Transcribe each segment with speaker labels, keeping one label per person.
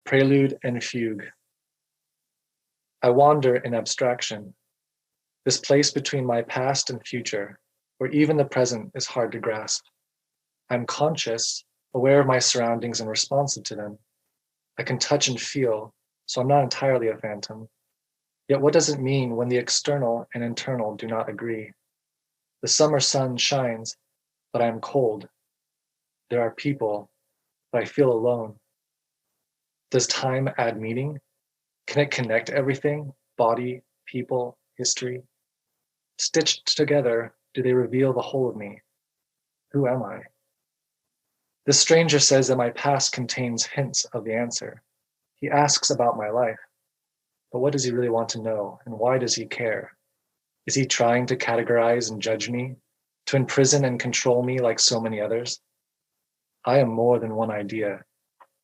Speaker 1: Prelude and Fugue. I wander in abstraction, this place between my past and future, where even the present is hard to grasp. I'm conscious, aware of my surroundings and responsive to them. I can touch and feel, so I'm not entirely a phantom. Yet what does it mean when the external and internal do not agree? The summer sun shines, but I am cold. There are people, but I feel alone. Does time add meaning? Can it connect everything? Body, people, history? Stitched together, do they reveal the whole of me? Who am I? The stranger says that my past contains hints of the answer. He asks about my life. But what does he really want to know, and why does he care? Is he trying to categorize and judge me, to imprison and control me like so many others? I am more than one idea,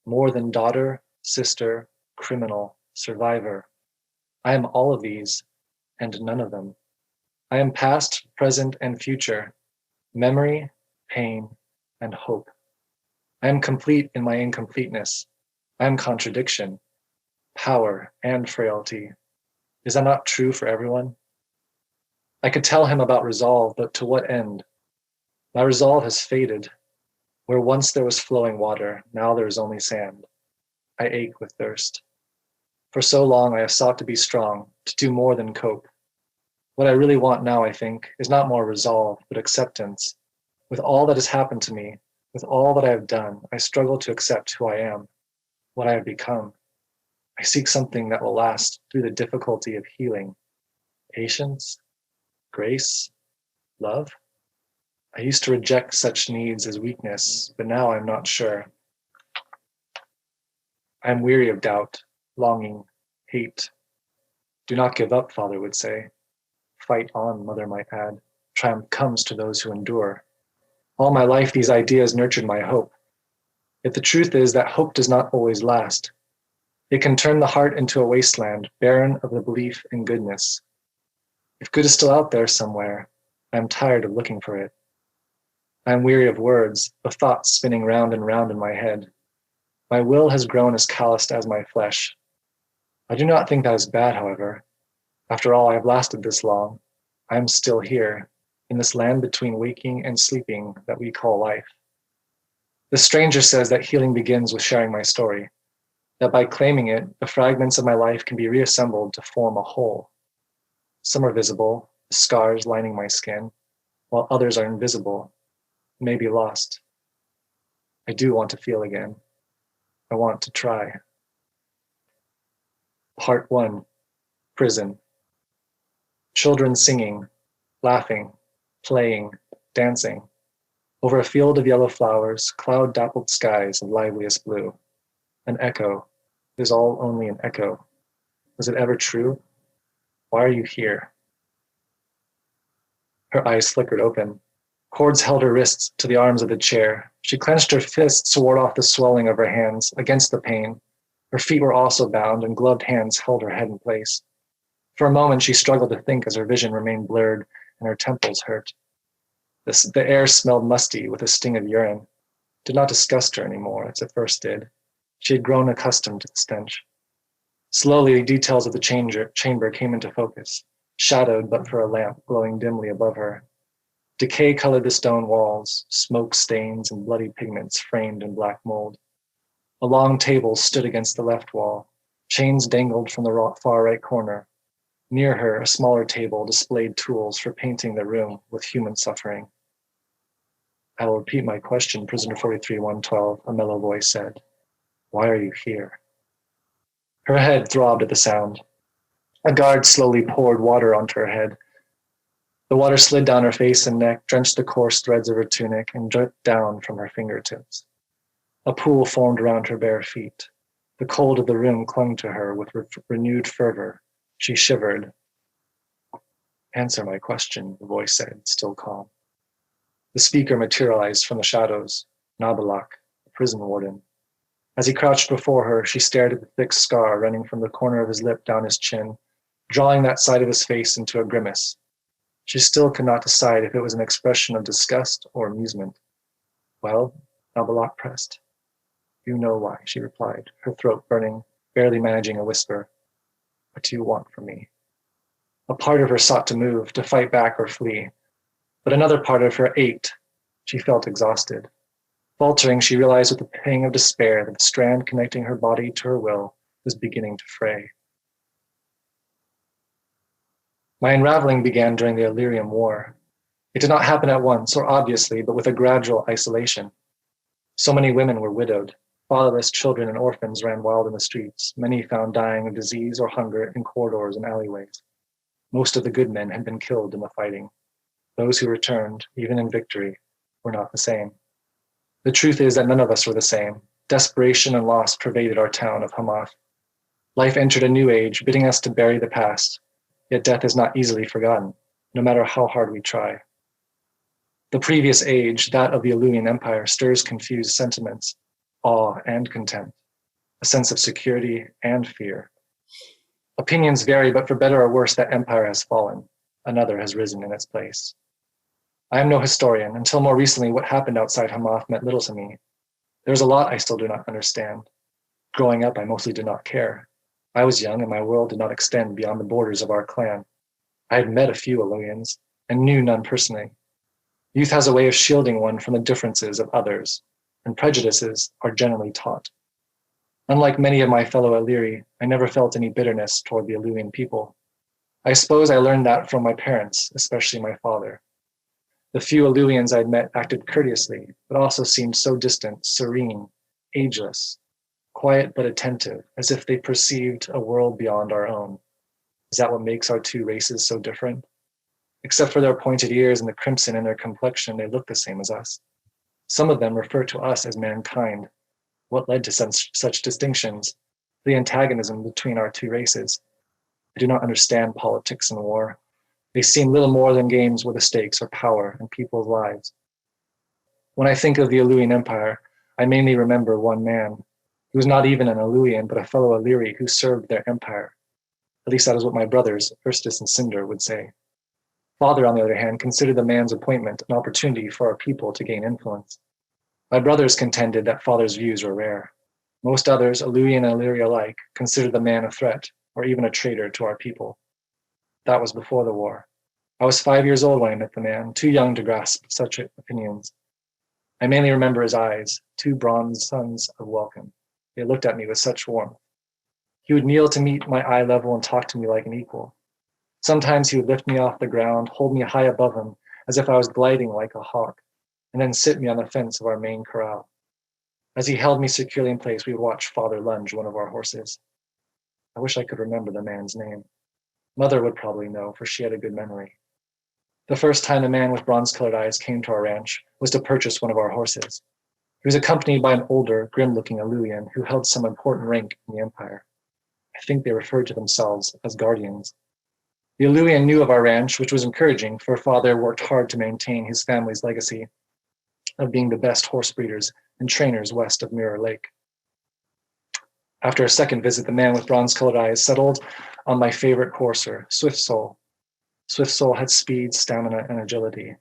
Speaker 1: more than daughter, sister, criminal, survivor. I am all of these, and none of them. I am past, present, and future, memory, pain, and hope. I am complete in my incompleteness. I am contradiction, power, and frailty. Is that not true for everyone? I could tell him about resolve, but to what end? My resolve has faded. Where once there was flowing water, now there is only sand. I ache with thirst. For so long I have sought to be strong, to do more than cope. What I really want now, I think, is not more resolve, but acceptance. With all that has happened to me, with all that I have done, I struggle to accept who I am, what I have become. I seek something that will last through the difficulty of healing. Patience, grace, love. I used to reject such needs as weakness, but now I'm not sure. I am weary of doubt, longing, hate. Do not give up, Father would say. Fight on, Mother might add. Triumph comes to those who endure. All my life, these ideas nurtured my hope. Yet the truth is that hope does not always last. It can turn the heart into a wasteland, barren of the belief in goodness. If good is still out there somewhere, I am tired of looking for it. I am weary of words, of thoughts spinning round and round in my head. My will has grown as calloused as my flesh. I do not think that is bad, however. After all, I have lasted this long. I am still here, in this land between waking and sleeping that we call life. The stranger says that healing begins with sharing my story, that by claiming it, the fragments of my life can be reassembled to form a whole. Some are visible, the scars lining my skin, while others are invisible, maybe lost. I do want to feel again. I want to try. Part 1, Prison. Children singing, laughing, playing, dancing. Over a field of yellow flowers, cloud-dappled skies of liveliest blue. An echo. It is all only an echo. Was it ever true? Why are you here? Her eyes flickered open. Cords held her wrists to the arms of the chair. She clenched her fists to ward off the swelling of her hands against the pain. Her feet were also bound, and gloved hands held her head in place. For a moment, she struggled to think as her vision remained blurred and her temples hurt. The air smelled musty with a sting of urine. It did not disgust her anymore, as it first did. She had grown accustomed to the stench. Slowly, details of the chamber came into focus, shadowed but for a lamp glowing dimly above her. Decay colored the stone walls, smoke stains and bloody pigments framed in black mold. A long table stood against the left wall. Chains dangled from the far right corner. Near her, a smaller table displayed tools for painting the room with human suffering. I will repeat my question, Prisoner 43-112, a mellow voice said. Why are you here? Her head throbbed at the sound. A guard slowly poured water onto her head. The water slid down her face and neck, drenched the coarse threads of her tunic, and dripped down from her fingertips. A pool formed around her bare feet. The cold of the room clung to her with renewed fervor. She shivered. Answer my question, the voice said, still calm. The speaker materialized from the shadows, Nabalak, the prison warden. As he crouched before her, she stared at the thick scar running from the corner of his lip down his chin, drawing that side of his face into a grimace. She still could not decide if it was an expression of disgust or amusement. Well, Nabalak pressed. You know why, she replied, her throat burning, barely managing a whisper. What do you want from me? A part of her sought to move, to fight back or flee, but another part of her ached. She felt exhausted. Faltering, she realized with a pang of despair that the strand connecting her body to her will was beginning to fray. My unraveling began during the Illyrian War. It did not happen at once or obviously, but with a gradual isolation. So many women were widowed. Fatherless children and orphans ran wild in the streets, many found dying of disease or hunger in corridors and alleyways. Most of the good men had been killed in the fighting. Those who returned, even in victory, were not the same. The truth is that none of us were the same. Desperation and loss pervaded our town of Hamath. Life entered a new age, bidding us to bury the past. Yet death is not easily forgotten, no matter how hard we try. The previous age, that of the Illyrian Empire, stirs confused sentiments, awe and contempt, a sense of security and fear. Opinions vary, but for better or worse, that empire has fallen. Another has risen in its place. I am no historian. Until more recently, what happened outside Hamath meant little to me. There's a lot I still do not understand. Growing up, I mostly did not care. I was young and my world did not extend beyond the borders of our clan. I had met a few Illyrians and knew none personally. Youth has a way of shielding one from the differences of others, and prejudices are generally taught. Unlike many of my fellow Illyri, I never felt any bitterness toward the Illyrian people. I suppose I learned that from my parents, especially my father. The few Illyrians I'd met acted courteously, but also seemed so distant, serene, ageless, quiet but attentive, as if they perceived a world beyond our own. Is that what makes our two races so different? Except for their pointed ears and the crimson in their complexion, they look the same as us. Some of them refer to us as mankind. What led to such distinctions? The antagonism between our two races. I do not understand politics and war. They seem little more than games where the stakes are power and people's lives. When I think of the Illyrian Empire, I mainly remember one man. He was not even an Illyrian, but a fellow Illyri who served their empire. At least that is what my brothers, Erstus and Cinder, would say. Father, on the other hand, considered the man's appointment an opportunity for our people to gain influence. My brothers contended that father's views were rare. Most others, Illyrian and Illyri alike, considered the man a threat or even a traitor to our people. That was before the war. I was 5 years old when I met the man, too young to grasp such opinions. I mainly remember his eyes, two bronze suns of welcome. They looked at me with such warmth. He would kneel to meet my eye level and talk to me like an equal. Sometimes he would lift me off the ground, hold me high above him, as if I was gliding like a hawk, and then sit me on the fence of our main corral. As he held me securely in place, we would watch Father lunge one of our horses. I wish I could remember the man's name. Mother would probably know, for she had a good memory. The first time a man with bronze-colored eyes came to our ranch was to purchase one of our horses. He was accompanied by an older, grim-looking Illyrian who held some important rank in the empire. I think they referred to themselves as guardians. The Illyrian knew of our ranch, which was encouraging, for Father worked hard to maintain his family's legacy of being the best horse breeders and trainers west of Mirror Lake. After a second visit, the man with bronze-colored eyes settled on my favorite courser, Swift Soul. Swift Soul had speed, stamina, and agility.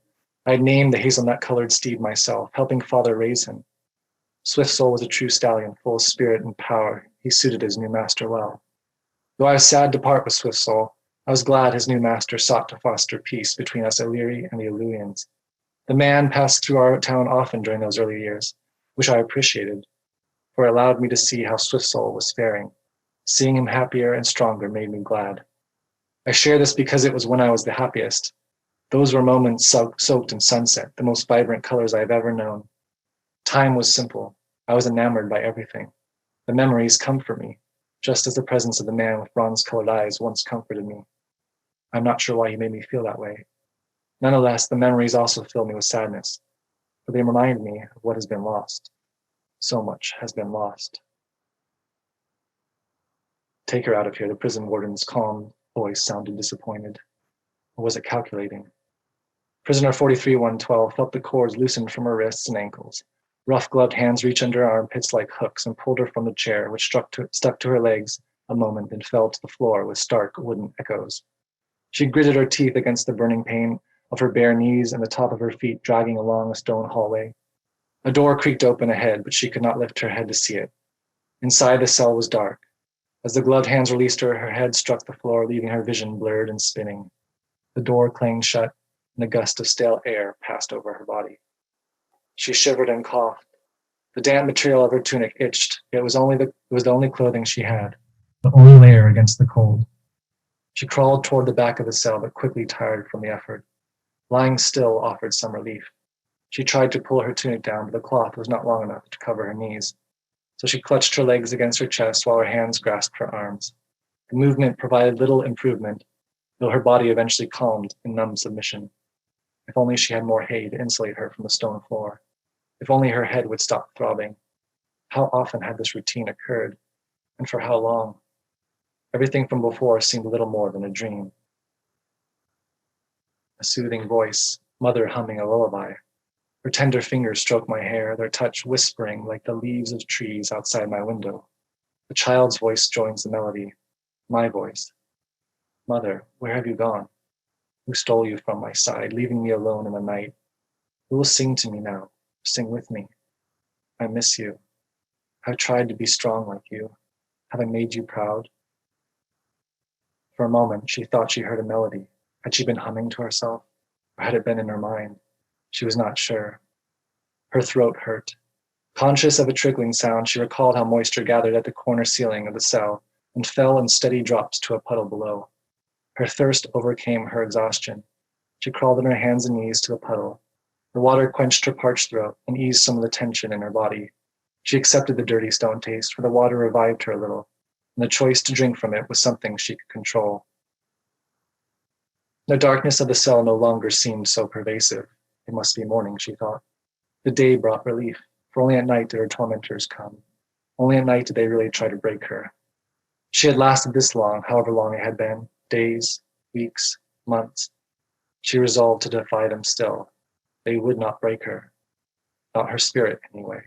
Speaker 1: I had named the hazelnut-colored steed myself, helping Father raise him. Swift Soul was a true stallion, full of spirit and power. He suited his new master well. Though I was sad to part with Swift Soul, I was glad his new master sought to foster peace between us Illyri and the Illyrians. The man passed through our town often during those early years, which I appreciated, for it allowed me to see how Swift Soul was faring. Seeing him happier and stronger made me glad. I share this because it was when I was the happiest. Those were moments soaked in sunset, the most vibrant colors I have ever known. Time was simple. I was enamored by everything. The memories comfort me, just as the presence of the man with bronze-colored eyes once comforted me. I'm not sure why he made me feel that way. Nonetheless, the memories also fill me with sadness, for they remind me of what has been lost. So much has been lost. Take her out of here, the prison warden's calm voice sounded disappointed. Or was it calculating? Prisoner 43-112 felt the cords loosened from her wrists and ankles. Rough gloved hands reached under her armpits like hooks and pulled her from the chair, which stuck to her legs a moment and fell to the floor with stark wooden echoes. She gritted her teeth against the burning pain of her bare knees and the top of her feet dragging along a stone hallway. A door creaked open ahead, but she could not lift her head to see it. Inside, the cell was dark. As the gloved hands released her, her head struck the floor, leaving her vision blurred and spinning. The door clanged shut, and a gust of stale air passed over her body. She shivered and coughed. The damp material of her tunic itched, yet it was the only clothing she had, the only layer against the cold. She crawled toward the back of the cell, but quickly tired from the effort. Lying still offered some relief. She tried to pull her tunic down, but the cloth was not long enough to cover her knees. So she clutched her legs against her chest while her hands grasped her arms. The movement provided little improvement, though her body eventually calmed in numb submission. If only she had more hay to insulate her from the stone floor. If only her head would stop throbbing. How often had this routine occurred, and for how long? Everything from before seemed little more than a dream. A soothing voice, mother humming a lullaby. Her tender fingers stroked my hair, their touch whispering like the leaves of trees outside my window. The child's voice joins the melody, my voice. Mother, where have you gone? Who stole you from my side, leaving me alone in the night? Who will sing to me now? Sing with me. I miss you. I've tried to be strong like you. Have I made you proud? For a moment, she thought she heard a melody. Had she been humming to herself? Or had it been in her mind? She was not sure. Her throat hurt. Conscious of a trickling sound, she recalled how moisture gathered at the corner ceiling of the cell and fell in steady drops to a puddle below. Her thirst overcame her exhaustion. She crawled on her hands and knees to the puddle. The water quenched her parched throat and eased some of the tension in her body. She accepted the dirty stone taste, for the water revived her a little, and the choice to drink from it was something she could control. The darkness of the cell no longer seemed so pervasive. It must be morning, she thought. The day brought relief, for only at night did her tormentors come. Only at night did they really try to break her. She had lasted this long, however long it had been, days, weeks, months. She resolved to defy them still. They would not break her. Not her spirit, anyway.